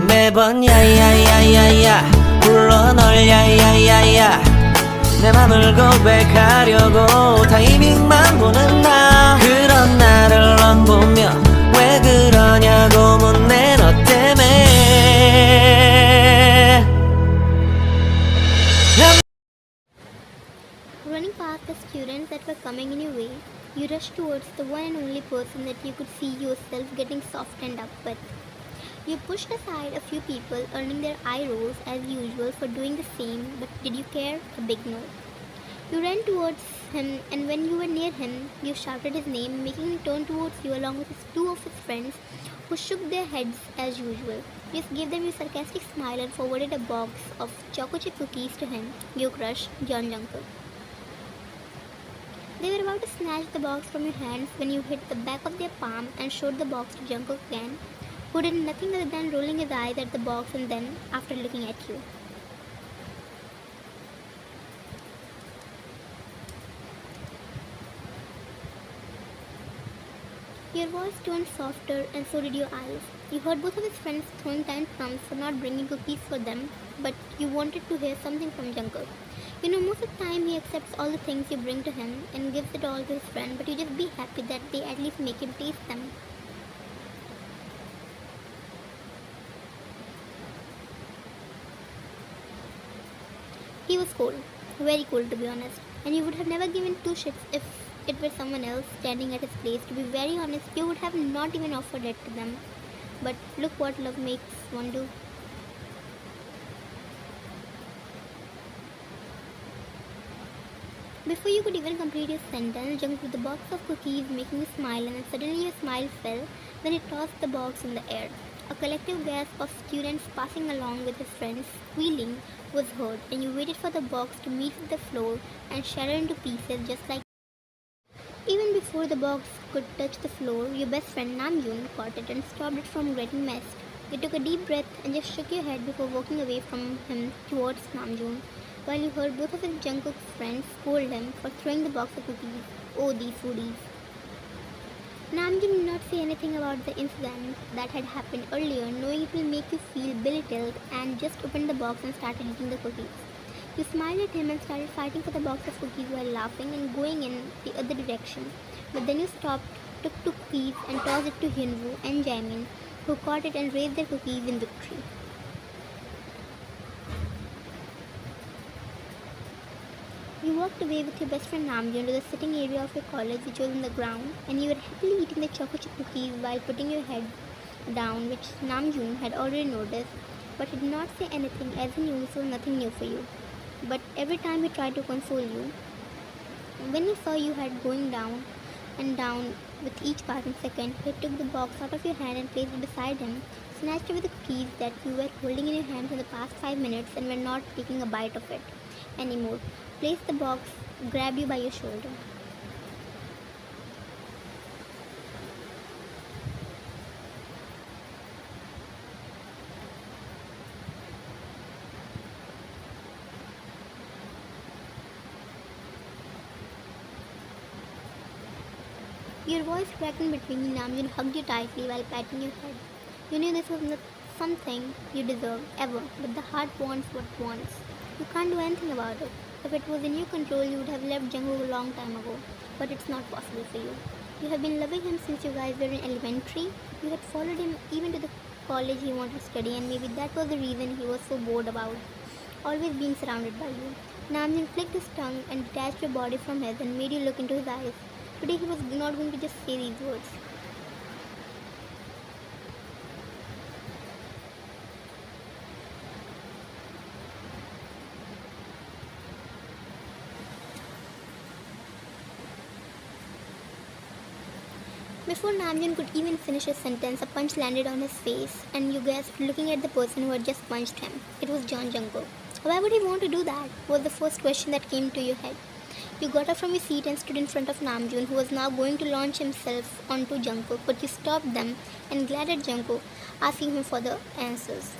매번 야야야야야 불러 널 야야야야 내 맘을 고백하려고 타이밍만 보는 나 그런 나를 넌 보며 왜 그러냐고 묻네 너 때문에 Running past the students that were coming in your way, you rushed towards the one and only person that you could see yourself getting softened up with. You pushed aside a few people, earning their eye rolls as usual for doing the same, but did you care? A big no. You ran towards him, and when you were near him, you shouted his name, making him turn towards you along with two of his friends, who shook their heads as usual. You just gave them a sarcastic smile and forwarded a box of choco chip cookies to him, your crush, Jungkook. They were about to snatch the box from your hands when you hit the back of their palm and showed the box to Jungkook again, who did nothing other than rolling his eyes at the box and then, after looking at you. Your voice turned softer and so did your eyes. You heard both of his friends throwing tantrums for not bringing cookies for them, but you wanted to hear something from Jungkook. You know, most of the time he accepts all the things you bring to him and gives it all to his friend, but you just be happy that they at least make him taste them. He was cold, very cold to be honest, and you would have never given two shits if it were someone else standing at his place. To be very honest, you would have not even offered it to them. But look what love makes one do. Before you could even complete your sentence, jumped with the box of cookies, making you smile, and then suddenly your smile fell. Then he tossed the box in the air. A collective gasp of students passing along with his friends, squealing, was heard, and you waited for the box to meet with the floor and shatter into pieces just like. Even before the box could touch the floor, your best friend Namjoon caught it and stopped it from getting messed. You took a deep breath and just shook your head before walking away from him towards Namjoon, while you heard both of his Jungkook's friends scold him for throwing the box of cookies. Oh, these foodies. Namjoon did not say anything about the incident that had happened earlier, knowing it will make you feel belittled, and just opened the box and started eating the cookies. You smiled at him and started fighting for the box of cookies while laughing and going in the other direction. But then you stopped, took two cookies and tossed it to Hyunwoo and Jaemin, who caught it and raised their cookies in victory. You walked away with your best friend Namjoon to the sitting area of your college, which was on the ground, and you were happily eating the choco chip cookies while putting your head down, which Namjoon had already noticed, but he did not say anything as he knew this was nothing new for you. But every time he tried to console you, when he saw you had going down and down with each passing second, he took the box out of your hand and placed it beside him, snatched away the cookies that you were holding in your hand for the past 5 minutes and were not taking a bite of it anymore, placed the box, grabbed you by your shoulder. Your voice cracked in between. Namjoon hugged you tightly while patting your head. You knew this was not something you deserved, ever, but the heart wants what wants. You can't do anything about it. If it was in your control, you would have left Jungkook a long time ago, but it's not possible for you. You have been loving him since you guys were in elementary. You had followed him even to the college he wanted to study, and maybe that was the reason he was so bored about always being surrounded by you. Namjoon flicked his tongue and detached your body from his and made you look into his eyes. Today he was not going to just say these words. Before Namjoon could even finish his sentence, a punch landed on his face, and you gasped, looking at the person who had just punched him. It was Jungkook. Why would he want to do that? Was the first question that came to your head. You got up from your seat and stood in front of Namjoon, who was now going to launch himself onto Jungkook, but you stopped them and glared at Jungkook, asking him for the answers.